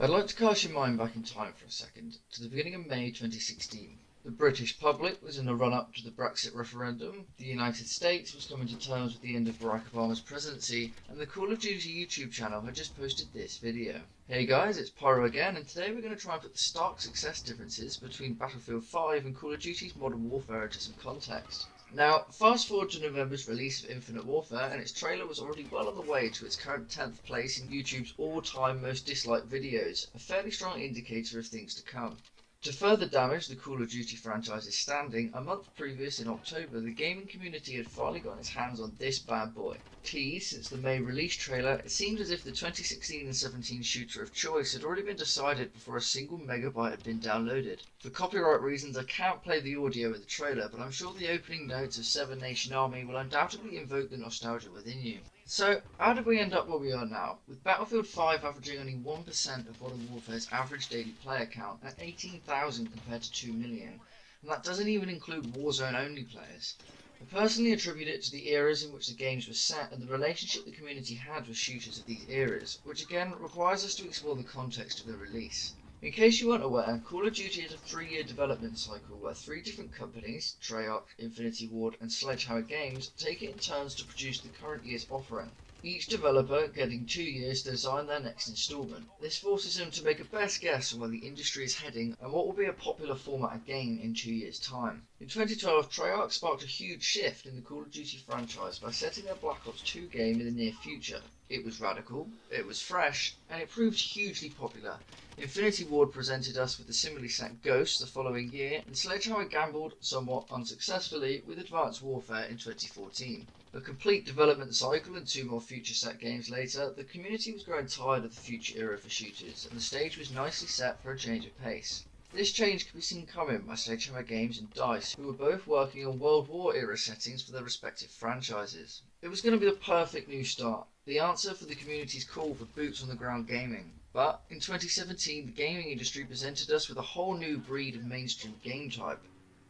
I'd like to cast your mind back in time for a second, to the beginning of May 2016. The British public was in the run-up to the Brexit referendum, the United States was coming to terms with the end of Barack Obama's presidency, and the Call of Duty YouTube channel had just posted this video. Hey guys, it's Pyro again, and today we're going to try and put the stark success differences between Battlefield 5 and Call of Duty's Modern Warfare into some context. Now, fast forward to November's release of Infinite Warfare, and its trailer was already well on the way to its current 10th place in YouTube's all-time most disliked videos, a fairly strong indicator of things to come. To further damage the Call of Duty franchise's standing, a month previous in October, the gaming community had finally gotten its hands on this bad boy. Teased since the May release trailer, it seemed as if the 2016 and 17 shooter of choice had already been decided before a single megabyte had been downloaded. For copyright reasons, I can't play the audio in the trailer, but I'm sure the opening notes of Seven Nation Army will undoubtedly invoke the nostalgia within you. So, how did we end up where we are now, with Battlefield 5 averaging only 1% of Modern Warfare's average daily player count at 18,000 compared to 2 million, and that doesn't even include Warzone-only players. I personally attribute it to the eras in which the games were set and the relationship the community had with shooters of these eras, which again requires us to explore the context of their release. In case you weren't aware, Call of Duty had a 3-year development cycle where 3 different companies, Treyarch, Infinity Ward and Sledgehammer Games, take it in turns to produce the current year's offering, each developer getting 2 years to design their next installment. This forces them to make a best guess on where the industry is heading and what will be a popular format again in 2 years' time. In 2012, Treyarch sparked a huge shift in the Call of Duty franchise by setting their Black Ops 2 game in the near future. It was radical, it was fresh, and it proved hugely popular. Infinity Ward presented us with the similarly set Ghost the following year, and Sledgehammer gambled, somewhat unsuccessfully, with Advanced Warfare in 2014. A complete development cycle and 2 more future set games later, the community was growing tired of the future era for shooters, and the stage was nicely set for a change of pace. This change could be seen coming by Sledgehammer Games and DICE, who were both working on World War era settings for their respective franchises. It was going to be the perfect new start, the answer for the community's call for boots on the ground gaming. But in 2017, the gaming industry presented us with a whole new breed of mainstream game type,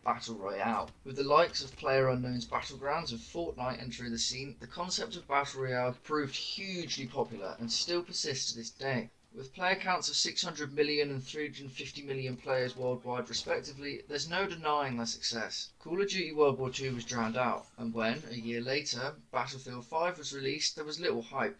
Battle Royale. With the likes of PlayerUnknown's Battlegrounds and Fortnite entering the scene, the concept of Battle Royale proved hugely popular and still persists to this day. With player counts of 600 million and 350 million players worldwide respectively, there's no denying their success. Call of Duty World War II was drowned out, and when, a year later, Battlefield 5 was released, there was little hype.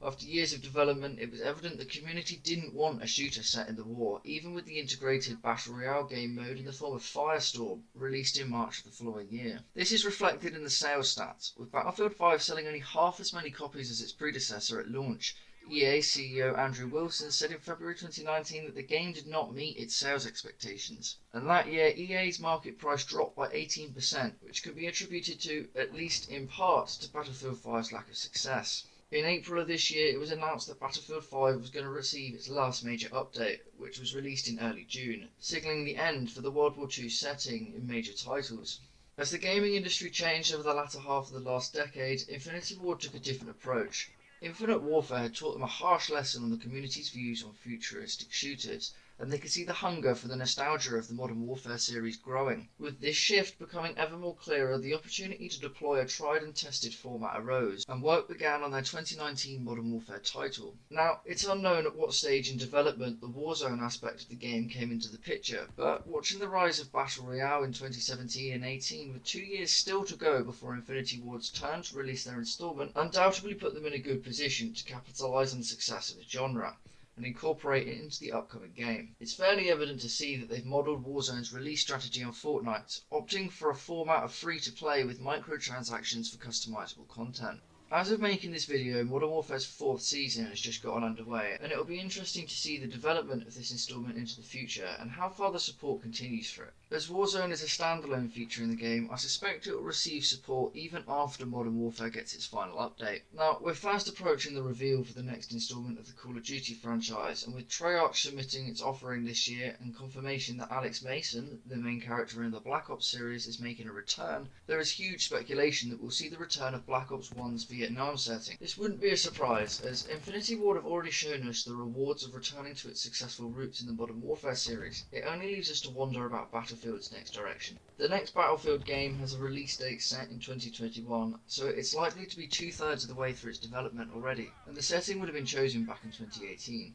After years of development, it was evident the community didn't want a shooter set in the war, even with the integrated Battle Royale game mode in the form of Firestorm, released in March of the following year. This is reflected in the sales stats, with Battlefield 5 selling only half as many copies as its predecessor at launch. EA CEO Andrew Wilson said in February 2019 that the game did not meet its sales expectations. And that year, EA's market price dropped by 18%, which could be attributed to, at least in part, to Battlefield 5's lack of success. In April of this year, it was announced that Battlefield 5 was going to receive its last major update, which was released in early June, signalling the end for the World War II setting in major titles. As the gaming industry changed over the latter half of the last decade, Infinity Ward took a different approach. Infinite Warfare had taught them a harsh lesson on the community's views on futuristic shooters, and they could see the hunger for the nostalgia of the Modern Warfare series growing. With this shift becoming ever more clearer, the opportunity to deploy a tried and tested format arose, and work began on their 2019 Modern Warfare title. Now, it's unknown at what stage in development the Warzone aspect of the game came into the picture, but watching the rise of Battle Royale in 2017 and 18, with 2 years still to go before Infinity Ward's turn to release their installment, undoubtedly put them in a good position to capitalise on the success of the genre and incorporate it into the upcoming game. It's fairly evident to see that they've modelled Warzone's release strategy on Fortnite, opting for a format of free-to-play with microtransactions for customisable content. As of making this video, Modern Warfare's 4th season has just gotten underway, and it will be interesting to see the development of this installment into the future and how far the support continues for it. As Warzone is a standalone feature in the game, I suspect it will receive support even after Modern Warfare gets its final update. Now, we're fast approaching the reveal for the next installment of the Call of Duty franchise, and with Treyarch submitting its offering this year and confirmation that Alex Mason, the main character in the Black Ops series, is making a return, there is huge speculation that we'll see the return of Black Ops 1's Vietnam setting. This wouldn't be a surprise, as Infinity Ward have already shown us the rewards of returning to its successful roots in the Modern Warfare series. It only leaves us to wonder about Battlefield's next direction. The next Battlefield game has a release date set in 2021, so it's likely to be 2/3 of the way through its development already, and the setting would have been chosen back in 2018.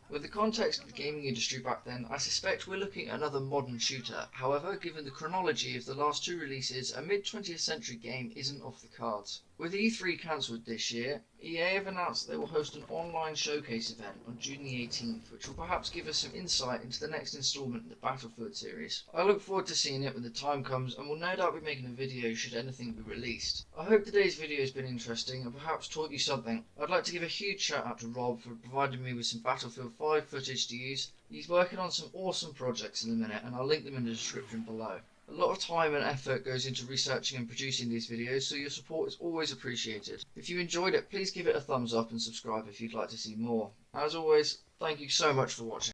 With the context of the gaming industry back then, I suspect we're looking at another modern shooter. However, given the chronology of the last two releases, a mid-20th century game isn't off the cards. With E3 cancelled this year, EA have announced that they will host an online showcase event on June the 18th, which will perhaps give us some insight into the next instalment in the Battlefield series. I look forward to seeing it when the time comes, and will no doubt be making a video should anything be released. I hope today's video has been interesting and perhaps taught you something. I'd like to give a huge shout out to Rob for providing me with some Battlefield 5 footage to use. He's working on some awesome projects in the minute, and I'll link them in the description below. A lot of time and effort goes into researching and producing these videos, so your support is always appreciated. If you enjoyed it, please give it a thumbs up and subscribe if you'd like to see more. As always, thank you so much for watching.